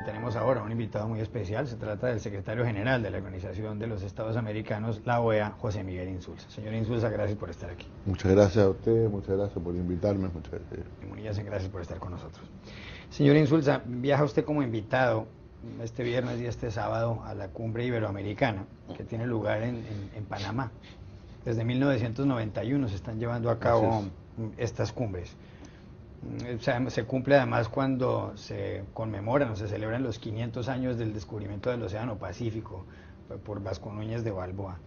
Tenemos ahora un invitado muy especial, se trata del secretario general de la Organización de los Estados Americanos, la OEA, José Miguel Insulza. Señor Insulza, gracias por estar aquí. Muchas gracias a usted, muchas gracias por invitarme, muchas gracias. Y Munilla, gracias por estar con nosotros. Señor Insulza, viaja usted como invitado este viernes y este sábado a la cumbre iberoamericana que tiene lugar en Panamá. Desde 1991 se están llevando a cabo estas cumbres. Se cumple además cuando se conmemoran o se celebran los 500 años del descubrimiento del Océano Pacífico por Vasco Núñez de Balboa.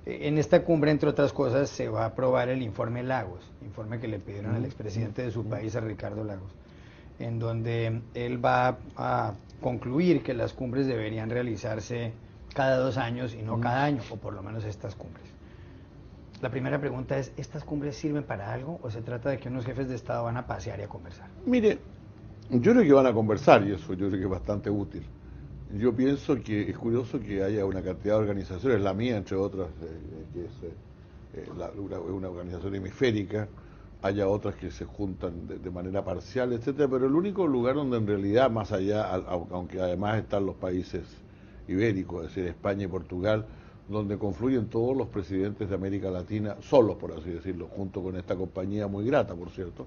En esta cumbre, entre otras cosas, se va a aprobar el informe Lagos, informe que le pidieron al expresidente de su país, a Ricardo Lagos, en donde él va a concluir que las cumbres deberían realizarse cada 2 años y no cada año, o por lo menos estas cumbres. La primera pregunta es, ¿estas cumbres sirven para algo o se trata de que unos jefes de Estado van a pasear y a conversar? Mire, yo creo que van a conversar y eso yo creo que es bastante útil. Yo pienso que es curioso que haya una cantidad de organizaciones, la mía entre otras, que es una organización hemisférica, haya otras que se juntan de manera parcial, etcétera, pero el único lugar donde en realidad, más allá, aunque además están los países ibéricos, es decir, España y Portugal, donde confluyen todos los presidentes de América Latina, solos por así decirlo, junto con esta compañía muy grata, por cierto,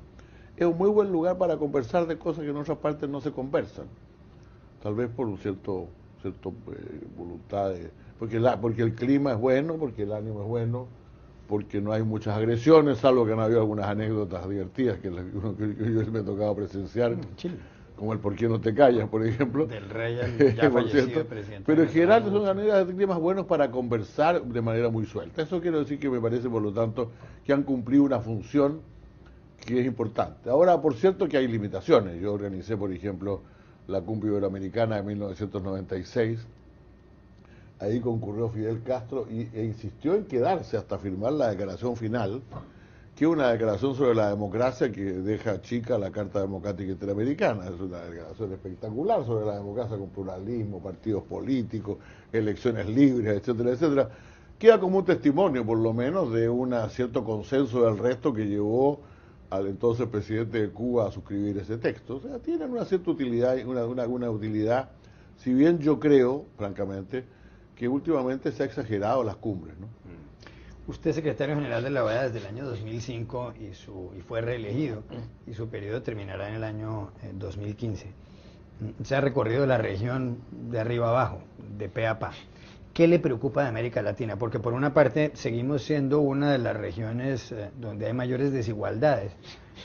es un muy buen lugar para conversar de cosas que en otras partes no se conversan, tal vez por un cierto voluntad de, porque el clima es bueno, porque el ánimo es bueno, porque no hay muchas agresiones, salvo que han habido algunas anécdotas divertidas que yo me he tocado presenciar, Chile, como el "¿por qué no te callas?", por ejemplo. del rey al ya fallecido presidente. Pero en general son maneras de climas buenos para conversar de manera muy suelta. Eso quiero decir que me parece, por lo tanto, que han cumplido una función que es importante. Ahora, por cierto que hay limitaciones. Yo organicé, por ejemplo, la cumbre iberoamericana de 1996. Ahí concurrió Fidel Castro e insistió en quedarse hasta firmar la declaración final, que es una declaración sobre la democracia que deja chica la Carta Democrática Interamericana. Es una declaración espectacular sobre la democracia con pluralismo, partidos políticos, elecciones libres, etcétera, etcétera. Queda como un testimonio, por lo menos, de un cierto consenso del resto que llevó al entonces presidente de Cuba a suscribir ese texto. O sea, tienen una cierta utilidad, una utilidad, si bien yo creo, francamente, que últimamente se ha exagerado las cumbres, ¿no? Usted es secretario general de la OEA desde el año 2005 y fue reelegido, y su periodo terminará en el año 2015. Se ha recorrido la región de arriba abajo, de pe a pa. ¿Qué le preocupa de América Latina? Porque por una parte seguimos siendo una de las regiones donde hay mayores desigualdades,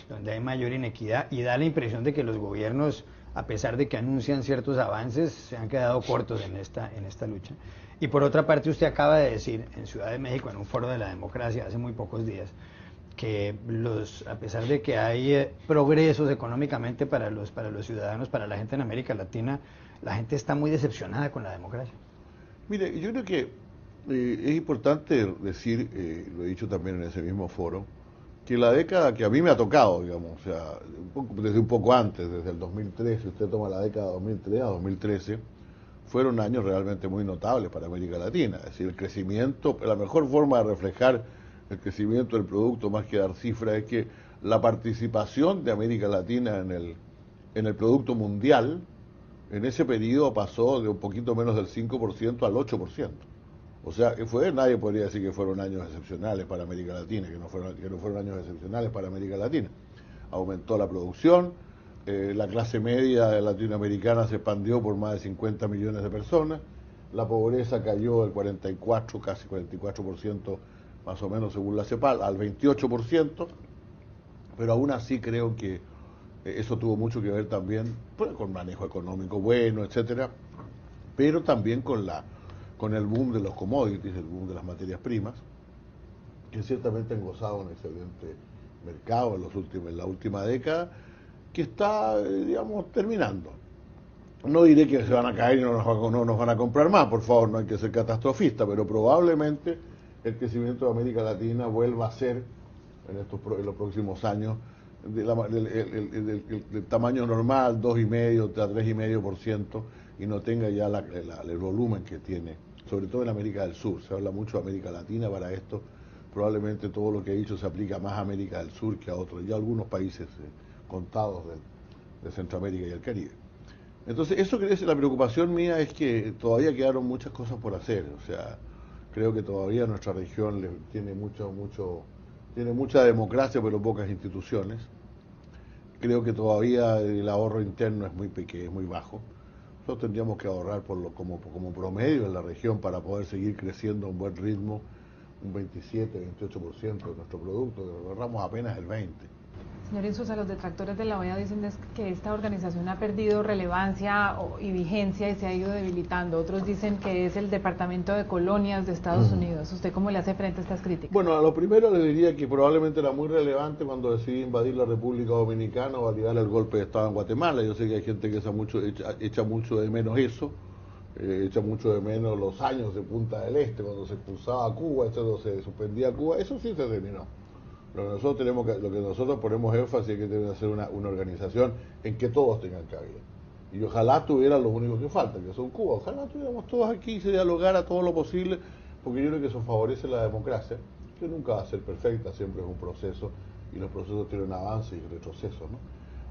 donde hay mayor inequidad, y da la impresión de que los gobiernos, a pesar de que anuncian ciertos avances, se han quedado cortos en esta lucha. Y por otra parte, usted acaba de decir en Ciudad de México, en un foro de la democracia hace muy pocos días, que a pesar de que hay progresos económicamente para los ciudadanos, para la gente en América Latina, la gente está muy decepcionada con la democracia. Mire, yo creo que es importante decir, lo he dicho también en ese mismo foro, que la década que a mí me ha tocado, digamos, o sea, desde un poco antes, desde el 2013, si usted toma la década de 2003 a 2013, fueron años realmente muy notables para América Latina. Es decir, el crecimiento, la mejor forma de reflejar el crecimiento del producto, más que dar cifras, es que la participación de América Latina en el producto mundial, en ese periodo pasó de un poquito menos del 5% al 8%. O sea, nadie podría decir que fueron años excepcionales para América Latina, que no fueron años excepcionales para América Latina. Aumentó la producción, la clase media latinoamericana se expandió por más de 50 millones de personas, la pobreza cayó del 44, casi 44%, más o menos según la CEPAL, al 28%, pero aún así creo que eso tuvo mucho que ver también con manejo económico bueno, etcétera, pero también con el boom de los commodities, el boom de las materias primas, que ciertamente han gozado un excelente mercado en la última década, que está, digamos, terminando. No diré que se van a caer y no nos van a comprar más, por favor, no hay que ser catastrofista, pero probablemente el crecimiento de América Latina vuelva a ser, en los próximos años, del tamaño normal, 2,5% a 3,5%, y no tenga ya el volumen que tiene, sobre todo en América del Sur. Se habla mucho de América Latina para esto, probablemente todo lo que he dicho se aplica más a América del Sur que a otros, ya algunos países contados de Centroamérica y el Caribe. Entonces, eso que es la preocupación mía es que todavía quedaron muchas cosas por hacer. O sea, creo que todavía nuestra región tiene tiene mucha democracia, pero pocas instituciones. Creo que todavía el ahorro interno es muy pequeño, es muy bajo. Nosotros tendríamos que ahorrar como promedio en la región para poder seguir creciendo a un buen ritmo, un 27-28% de nuestro producto. Ahorramos apenas el 20%. Señor Insulza, los detractores de la OEA dicen que esta organización ha perdido relevancia y vigencia y se ha ido debilitando. Otros dicen que es el Departamento de Colonias de Estados Unidos. ¿Usted cómo le hace frente a estas críticas? Bueno, a lo primero le diría que probablemente era muy relevante cuando decidí invadir la República Dominicana o validar el golpe de Estado en Guatemala. Yo sé que hay gente que echa mucho de menos eso, echa mucho de menos los años de Punta del Este, cuando se expulsaba a Cuba, cuando se suspendía a Cuba. Eso sí se terminó. Lo que nosotros ponemos énfasis es que debe ser una organización en que todos tengan cabida. Y ojalá tuvieran los únicos que faltan, que son Cuba. Ojalá tuviéramos todos aquí y se dialogara todo lo posible, porque yo creo que eso favorece la democracia, que nunca va a ser perfecta, siempre es un proceso, y los procesos tienen avances y retrocesos, ¿no?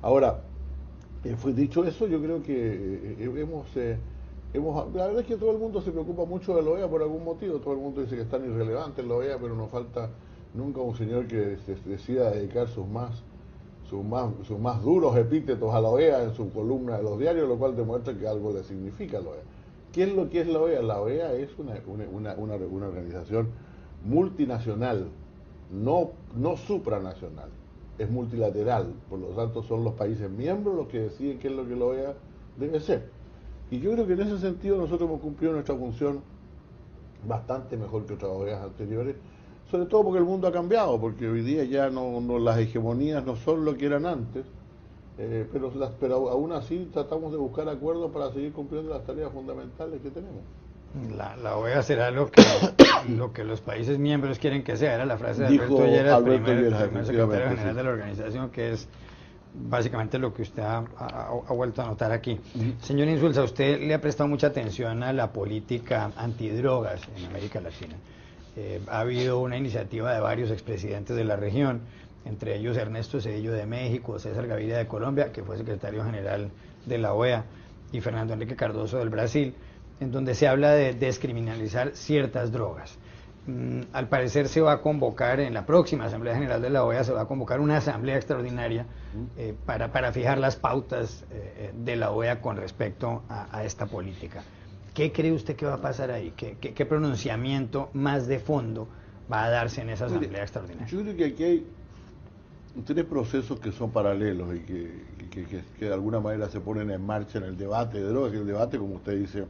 Ahora, dicho eso, yo creo que la verdad es que todo el mundo se preocupa mucho de la OEA por algún motivo. Todo el mundo dice que es tan irrelevante la OEA, pero nos falta nunca un señor que decida dedicar sus más duros epítetos a la OEA en su columna de los diarios, lo cual demuestra que algo le significa a la OEA. ¿Qué es lo que es la OEA? La OEA es una organización multinacional, no supranacional, es multilateral, por lo tanto son los países miembros los que deciden qué es lo que la OEA debe ser. Y yo creo que en ese sentido nosotros hemos cumplido nuestra función bastante mejor que otras OEAs anteriores, sobre todo porque el mundo ha cambiado, porque hoy día ya las hegemonías no son lo que eran antes, pero aún así tratamos de buscar acuerdos para seguir cumpliendo las tareas fundamentales que tenemos. La OEA será lo que los países miembros quieren que sea, era la frase de Alberto Lleras, primer secretario general de la organización, que es básicamente lo que usted ha vuelto a notar aquí. Señor Insulza, usted le ha prestado mucha atención a la política antidrogas en América Latina. Ha habido una iniciativa de varios expresidentes de la región, entre ellos Ernesto Zedillo de México, César Gaviria de Colombia, que fue secretario general de la OEA, y Fernando Enrique Cardoso del Brasil, en donde se habla de descriminalizar ciertas drogas. Al parecer se va a convocar en la próxima Asamblea General de la OEA, se va a convocar una asamblea extraordinaria para fijar las pautas de la OEA con respecto a esta política. ¿Qué cree usted que va a pasar ahí? ¿Qué pronunciamiento más de fondo va a darse en esa asamblea extraordinaria? Yo creo que aquí hay 3 procesos que son paralelos y que de alguna manera se ponen en marcha en el debate de drogas. El debate, como usted dice,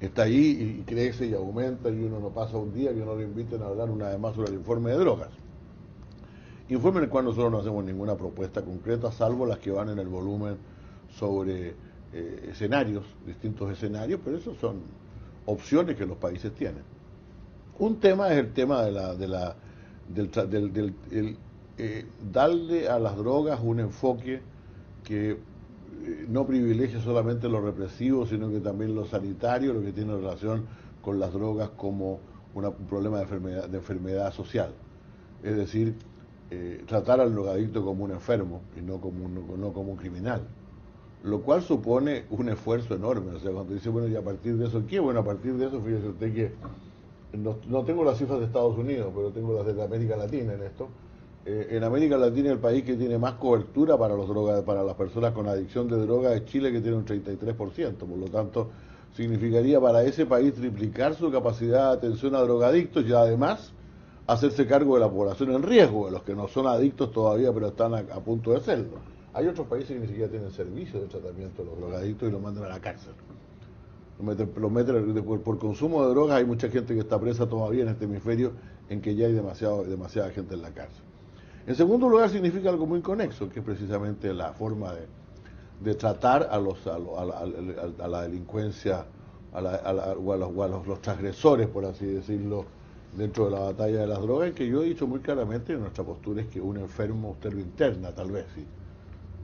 está ahí y crece y aumenta, y uno no pasa un día que no lo inviten a hablar una vez más sobre el informe de drogas. Informe en el cual nosotros no hacemos ninguna propuesta concreta, salvo las que van en el volumen sobre escenarios, distintos escenarios, pero esos son opciones que los países tienen. Un tema es el tema darle a las drogas un enfoque que no privilegie solamente lo represivo, sino que también lo sanitario, lo que tiene relación con las drogas como un problema de enfermedad social. Es decir, tratar al drogadicto como un enfermo y no como un criminal. Lo cual supone un esfuerzo enorme. O sea, cuando dice, bueno, ¿y a partir de eso qué? Bueno, a partir de eso, fíjese usted que no tengo las cifras de Estados Unidos, pero tengo las de América Latina en esto. En América Latina el país que tiene más cobertura para las personas con adicción de droga es Chile, que tiene un 33%. Por lo tanto, significaría para ese país triplicar su capacidad de atención a drogadictos y además hacerse cargo de la población en riesgo, de los que no son adictos todavía, pero están a punto de serlo. Hay otros países que ni siquiera tienen servicio de tratamiento de los drogadictos y los mandan a la cárcel. Lo meten por consumo de drogas. Hay mucha gente que está presa todavía en este hemisferio, en que ya hay demasiada gente en la cárcel. En segundo lugar, significa algo muy conexo, que es precisamente la forma de tratar a la delincuencia, a los transgresores, por así decirlo, dentro de la batalla de las drogas, y que yo he dicho muy claramente, nuestra postura es que un enfermo usted lo interna, tal vez, sí.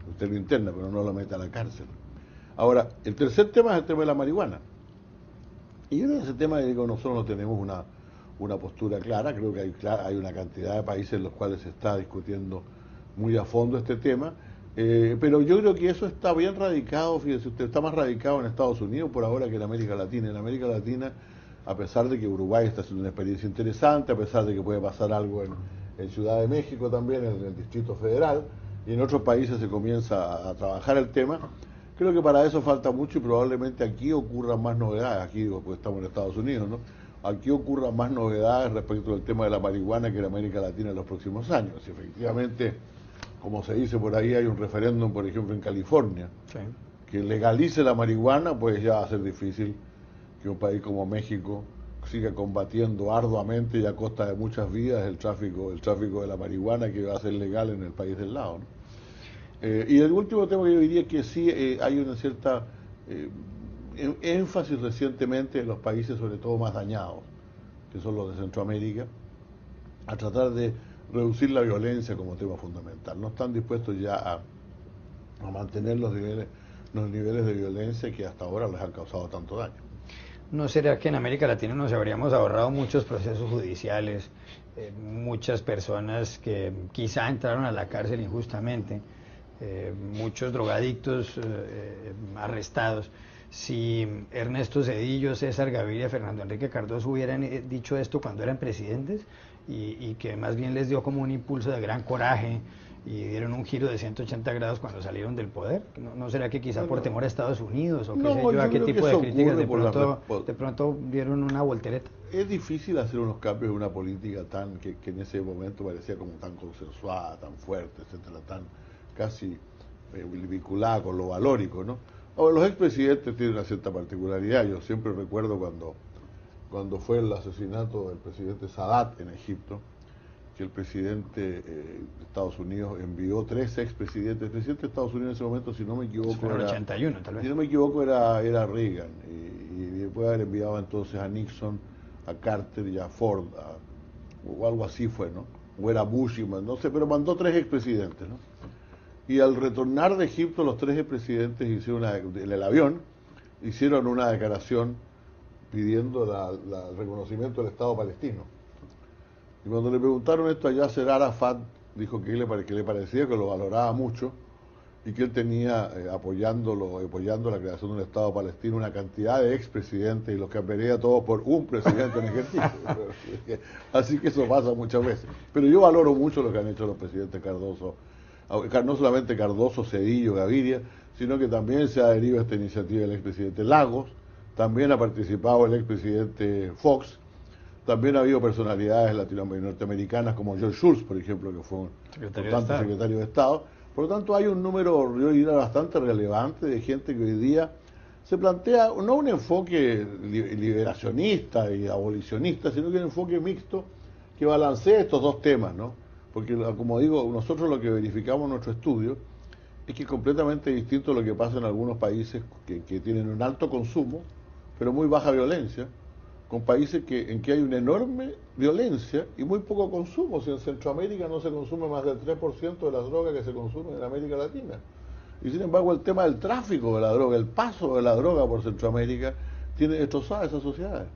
Usted lo interna, pero no lo mete a la cárcel. Ahora, el tercer tema es el tema de la marihuana. Y en ese tema, digo, nosotros no tenemos una postura clara. Creo que hay una cantidad de países en los cuales se está discutiendo muy a fondo este tema, Pero yo creo que eso está bien radicado, fíjese usted, está más radicado en Estados Unidos por ahora que en América Latina. En América Latina, a pesar de que Uruguay está haciendo una experiencia interesante, a pesar de que puede pasar algo en Ciudad de México también, en el Distrito Federal, y en otros países se comienza a trabajar el tema, creo que para eso falta mucho y probablemente aquí ocurran más novedades, aquí digo, pues estamos en Estados Unidos, ¿no? Aquí ocurran más novedades respecto del tema de la marihuana que en América Latina en los próximos años. Si efectivamente, como se dice por ahí, hay un referéndum, por ejemplo, en California, Sí. que legalice la marihuana, pues ya va a ser difícil que un país como México siga combatiendo arduamente y a costa de muchas vidas el tráfico de la marihuana que va a ser legal en el país del lado, ¿no? Y el último tema que yo diría que sí hay una cierta énfasis recientemente en los países sobre todo más dañados, que son los de Centroamérica, a tratar de reducir la violencia como tema fundamental. No están dispuestos ya a mantener los niveles de violencia que hasta ahora les han causado tanto daño. ¿No será que en América Latina nos habríamos ahorrado muchos procesos judiciales, muchas personas que quizá entraron a la cárcel injustamente, muchos drogadictos arrestados? Si Ernesto Zedillo, César Gaviria, Fernando Enrique Cardoso hubieran dicho esto cuando eran presidentes y que más bien les dio como un impulso de gran coraje y dieron un giro de 180 grados cuando salieron del poder, ¿no será que quizá por temor a Estados Unidos o qué sé yo, a qué tipo de críticas de pronto dieron una voltereta? Es difícil hacer unos cambios en una política que en ese momento parecía como tan consensuada, tan fuerte, etcétera, tan casi vinculada con lo valórico, ¿no? Ahora, los expresidentes tienen una cierta particularidad. Yo siempre recuerdo cuando fue el asesinato del presidente Sadat en Egipto, que el presidente de Estados Unidos envió 3 expresidentes. El presidente de Estados Unidos en ese momento, si no me equivoco, era 81, tal vez. Si no me equivoco, era Reagan, y puede haber enviado entonces a Nixon, a Carter y a Ford, o algo así fue, ¿no? O era Bush, no sé, pero mandó 3 expresidentes, ¿no? Y al retornar de Egipto, los 3 expresidentes hicieron en el avión, hicieron una declaración pidiendo el reconocimiento del Estado palestino. Y cuando le preguntaron esto a Yasser Arafat, dijo que le parecía que lo valoraba mucho y que él tenía apoyando la creación de un Estado palestino una cantidad de expresidentes y los cambiaría a todos por un presidente en ejercicio. Así que eso pasa muchas veces. Pero yo valoro mucho lo que han hecho los presidentes Cardoso, no solamente Cardoso, Zedillo, Gaviria, sino que también se ha adherido a esta iniciativa el expresidente Lagos, también ha participado el expresidente Fox, también ha habido personalidades norteamericanas como George Shultz, por ejemplo, que fue un importante secretario de Estado. Por lo tanto, hay un número, yo diría, bastante relevante de gente que hoy día se plantea no un enfoque liberacionista y abolicionista, sino que un enfoque mixto que balancee estos dos temas, ¿no? Porque, como digo, nosotros lo que verificamos en nuestro estudio es que es completamente distinto a lo que pasa en algunos países que tienen un alto consumo, pero muy baja violencia, con países en que hay una enorme violencia y muy poco consumo. Si en Centroamérica no se consume más del 3% de las drogas que se consumen en América Latina. Y sin embargo el tema del tráfico de la droga, el paso de la droga por Centroamérica, tiene destrozadas esas sociedades.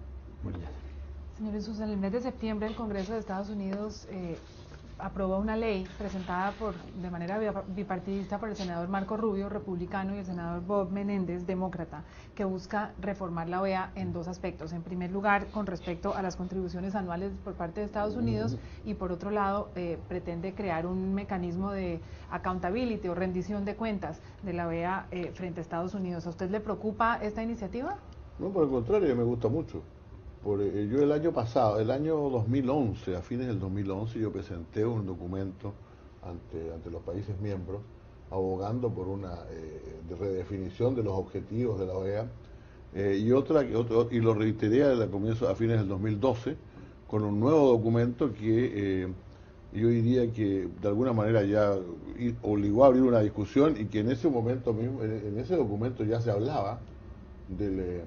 Señor Insulza, en el mes de septiembre el Congreso de Estados Unidos aprobó una ley presentada de manera bipartidista por el senador Marco Rubio, republicano, y el senador Bob Menéndez, demócrata, que busca reformar la OEA en 2 aspectos. En primer lugar, con respecto a las contribuciones anuales por parte de Estados Unidos, y por otro lado, pretende crear un mecanismo de accountability o rendición de cuentas de la OEA frente a Estados Unidos. ¿A usted le preocupa esta iniciativa? No, por el contrario, me gusta mucho. Yo el año pasado, el año 2011, a fines del 2011, yo presenté un documento ante los países miembros abogando por una redefinición de los objetivos de la OEA y lo reiteré a fines del 2012 con un nuevo documento que yo diría que de alguna manera ya obligó a abrir una discusión y que en ese momento mismo, en ese documento ya se hablaba del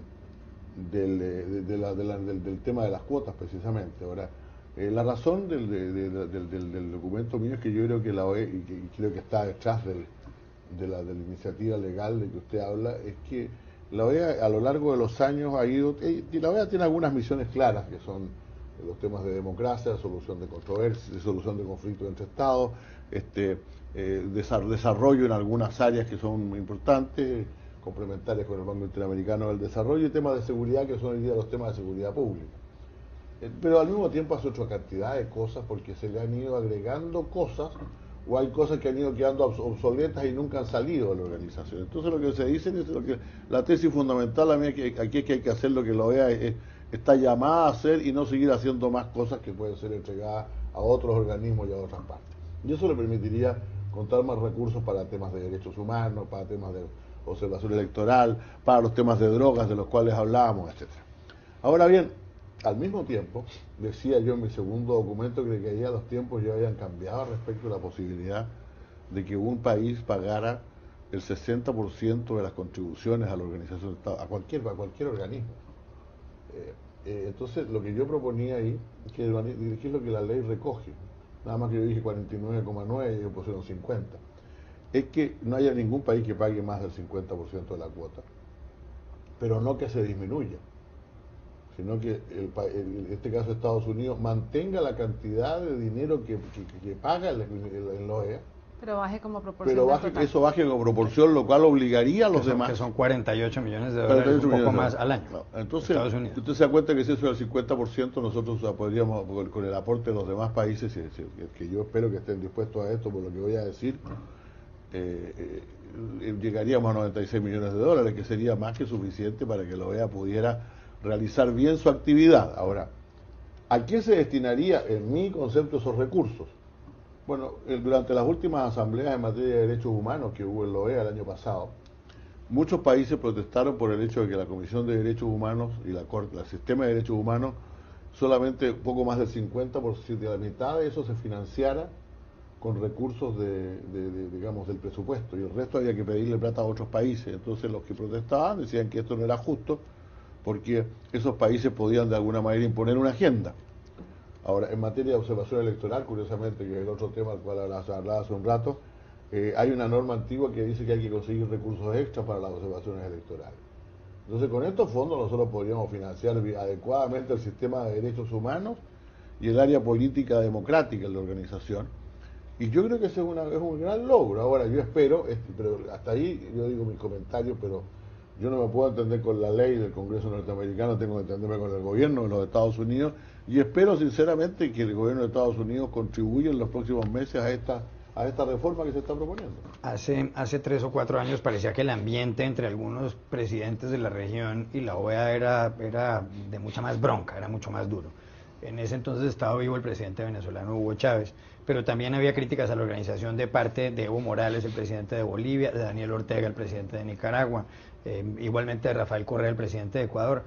tema de las cuotas precisamente. Ahora, la razón del documento mío es que yo creo que la OEA, y creo que está detrás de la iniciativa legal de que usted habla, es que la OEA a lo largo de los años ha ido, y la OEA tiene algunas misiones claras que son los temas de democracia, solución de controversias, solución de conflictos entre Estados, desarrollo en algunas áreas que son importantes, complementarias con el Banco Interamericano del Desarrollo, y temas de seguridad que son hoy día los temas de seguridad pública. Pero al mismo tiempo hace otra cantidad de cosas porque se le han ido agregando cosas, o hay cosas que han ido quedando obsoletas y nunca han salido de la organización. Entonces lo que se dice es lo que la tesis fundamental a mí aquí es que hay que hacer lo que la OEA está llamada a hacer y no seguir haciendo más cosas que pueden ser entregadas a otros organismos y a otras partes. Y eso le permitiría contar más recursos para temas de derechos humanos, para temas de observación electoral, para los temas de drogas de los cuales hablábamos, etcétera. Ahora bien, al mismo tiempo, decía yo en mi segundo documento que ya los tiempos ya habían cambiado respecto a la posibilidad de que un país pagara el 60% de las contribuciones a la organización de Estado, a cualquier organismo. Entonces, lo que yo proponía ahí, que es lo que la ley recoge, nada más que yo dije 49,9 y ellos pusieron 50, es que no haya ningún país que pague más del 50% de la cuota, pero no que se disminuya, sino que en este caso Estados Unidos mantenga la cantidad de dinero que paga en la OEA, pero baje como proporción. Pero eso baje como proporción, lo cual obligaría a los demás. Que son 48 millones de dólares, un poco más al año. No, entonces, usted se da cuenta que si eso es el 50%, nosotros podríamos, con el aporte de los demás países, que yo espero que estén dispuestos a esto, por lo que voy a decir, llegaríamos a 96 millones de dólares, que sería más que suficiente para que la OEA pudiera realizar bien su actividad. Ahora, ¿a qué se destinaría, en mi concepto, esos recursos? Bueno, durante las últimas asambleas en materia de derechos humanos que hubo en la OEA el año pasado, muchos países protestaron por el hecho de que la Comisión de Derechos Humanos y el sistema de derechos humanos, solamente poco más del 50%, de la mitad de eso se financiara con recursos digamos, del presupuesto, y el resto había que pedirle plata a otros países. Entonces los que protestaban decían que esto no era justo, porque esos países podían de alguna manera imponer una agenda. Ahora, en materia de observación electoral, curiosamente, que es el otro tema al cual hablaba hace un rato, hay una norma antigua que dice que hay que conseguir recursos extras para las observaciones electorales. Entonces, con estos fondos nosotros podríamos financiar adecuadamente el sistema de derechos humanos y el área política democrática en la organización. Y yo creo que ese es un gran logro. Ahora, yo espero, pero hasta ahí yo digo mis comentarios, pero yo no me puedo entender con la ley del Congreso norteamericano, tengo que entenderme con el gobierno de los Estados Unidos, y espero sinceramente que el gobierno de Estados Unidos contribuya en los próximos meses a esta reforma que se está proponiendo. Hace 3 o 4 años parecía que el ambiente entre algunos presidentes de la región y la OEA era de mucha más bronca, era mucho más duro. En ese entonces estaba vivo el presidente venezolano Hugo Chávez, pero también había críticas a la organización de parte de Evo Morales, el presidente de Bolivia, de Daniel Ortega, el presidente de Nicaragua, igualmente de Rafael Correa, el presidente de Ecuador.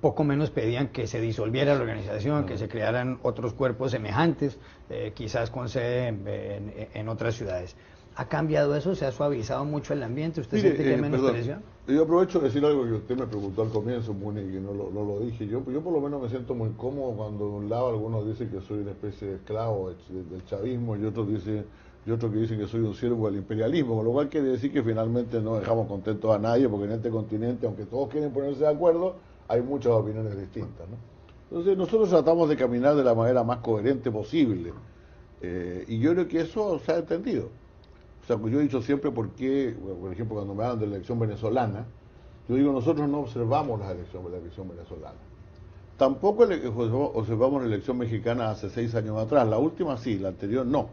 Poco menos pedían que se disolviera la organización, que se crearan otros cuerpos semejantes, quizás con sede en otras ciudades. ¿Ha cambiado eso? ¿Se ha suavizado mucho el ambiente? ¿Usted siente que hay menos presión? Yo aprovecho de decir algo que usted me preguntó al comienzo, Muni, y que no lo dije. Yo por lo menos me siento muy cómodo cuando de un lado algunos dicen que soy una especie de esclavo del chavismo y otros que dicen que soy un siervo del imperialismo, con lo cual quiere decir que finalmente no dejamos contentos a nadie, porque en este continente, aunque todos quieren ponerse de acuerdo, hay muchas opiniones distintas, ¿no? Entonces nosotros tratamos de caminar de la manera más coherente posible, y yo creo que eso se ha entendido. O sea, yo he dicho siempre por ejemplo, cuando me hablan de la elección venezolana, yo digo, nosotros no observamos la elección venezolana. Tampoco observamos la elección mexicana hace 6 años atrás, la última sí, la anterior no.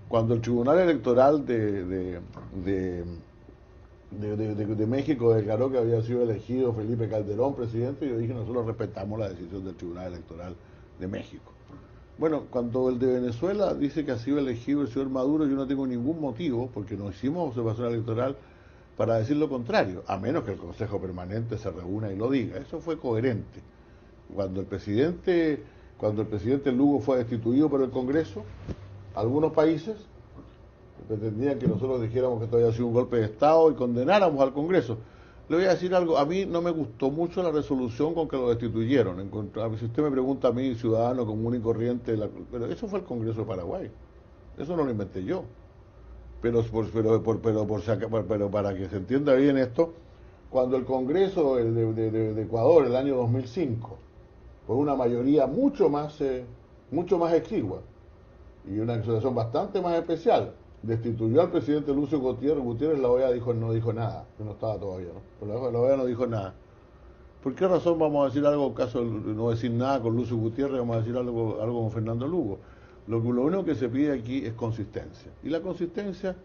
Cuando el Tribunal Electoral de México declaró que había sido elegido Felipe Calderón presidente, yo dije, nosotros respetamos la decisión del Tribunal Electoral de México. Bueno, cuando el de Venezuela dice que ha sido elegido el señor Maduro, yo no tengo ningún motivo, porque no hicimos observación electoral, para decir lo contrario, a menos que el Consejo Permanente se reúna y lo diga. Eso fue coherente. Cuando el presidente Lugo fue destituido por el Congreso, algunos países pretendían que nosotros dijéramos que esto había sido un golpe de Estado y condenáramos al Congreso. Le voy a decir algo, a mí no me gustó mucho la resolución con que lo destituyeron. Si usted me pregunta a mí, ciudadano común y corriente, pero eso fue el Congreso de Paraguay, eso no lo inventé yo. Pero para que se entienda bien esto, cuando el Congreso de Ecuador, el año 2005, por una mayoría mucho más exigua y una situación bastante más especial. Destituyó al presidente Lucio Gutiérrez. Gutiérrez, la OEA no dijo nada, que no estaba todavía, ¿no? Pero la OEA no dijo nada. ¿Por qué razón vamos a decir algo, caso de no decir nada con Lucio Gutiérrez, vamos a decir algo con Fernando Lugo? Lo único que se pide aquí es consistencia. Y la consistencia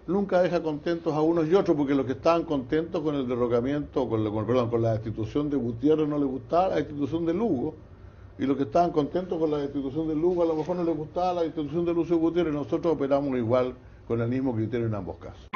nunca deja contentos a unos y otros, porque los que estaban contentos con el derrocamiento, con la destitución de Gutiérrez no les gustaba la destitución de Lugo, y los que estaban contentos con la destitución de Lugo a lo mejor no les gustaba la destitución de Lucio Gutiérrez. Nosotros operamos igual, con el mismo criterio en ambos casos.